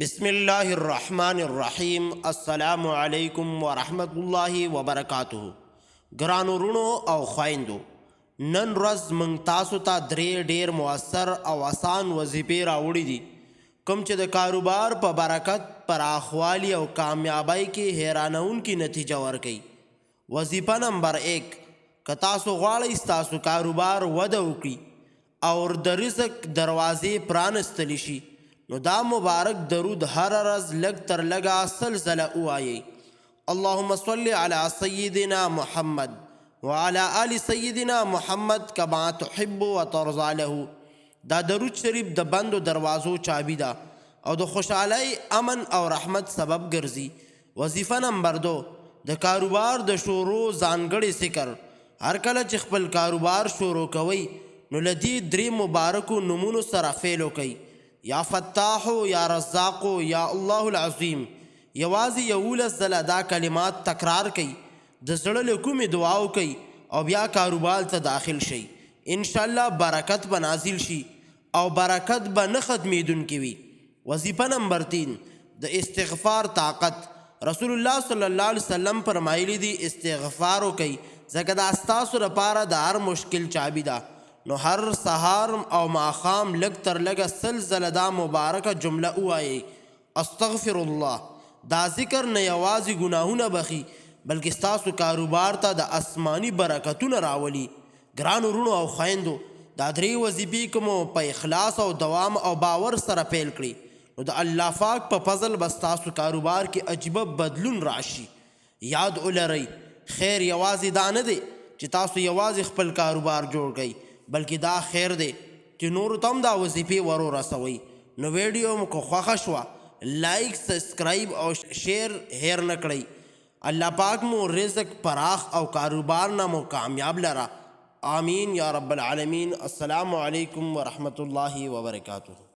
بسم الله الرحمن الرحیم. السلام علیکم ورحمت الله وبرکاته. ګرانو رونو او خویندو، نن ورځ موږ تاسو ته درې ډیر مؤثر او آسان وظیفې راوړي دي کوم چې د کاروبار په برکت، پراخوالي او کامیابی کې حیرانونکې نتیجه ورکوي. وظیفه نمبر 1: که تاسو غواړئ ستاسو کاروبار وده وکړي او د رزق دروازې پرانستلی شي، نو دا مبارک درود هر ورځ لږ تر لږه سل ځله ووایئ: اللهم صل علی سیدنا محمد وعلى آل سیدنا محمد کما تحب وترضى له. دا درود شریف د بندو دروازو چابي ده او د خوشحالی، امن او رحمت سبب ګرځي. وظیفه نمبر 2: د کاروبار د شروع ځانګړی ذکر. هر کله چې خپل کاروبار شروع کوئ، نو له دې درې مبارکو نومونو سره فعل وکئ: یا فتاحو، یا رزاقو، یا الله العظیم. یوازې 11 ځله دا کلمات تکرار کئ، د زړه له کومې دعا وکئ او بیا کاروبار ته داخل شئ. انشاءالله برکت به نازل شي او برکت به نه ختمیدونکې وي. وظیفه نمبر 3: د استغفار طاقت. رسول الله صلی الله علیه وسلم فرمایلی دی: استغفار وکئ، ځکه دا ستاسو لپاره د هر مشکل چابي ده. نو هر سهار او ماښام لږ تر لږه سل ځله دا مبارکه جمله ووایئ: استغفر الله. دا ذکر نه یوازې ګناهونه بخي، بلکې ستاسو کاروبار ته د آسماني برکتونه راولي. ګرانو وروڼو او خویندو، دا درې وظیفې که مو په اخلاص او دوام او باور سره پیل کړي، نو د الله پاک په فضل به ستاسو کاروبار کې عجیبه بدلون راشي. یاد ولرئ، خیر یوازې دا نه دی چې تاسو یوازې خپل کاروبار جوړ کړئ، بلکې دا خیر دی چې نورو ته هم دا وظیفې ورورسوئ. نو ویډیو مو که خوښه شوه، لایک، سبسکرایب او شیر هیر نه کړئ. الله پاک مو رزق پراخ او کاروبار نه مو کامیاب لره. آمین یا رب العالمین. السلام علیکم ورحمت الله وبرکاته.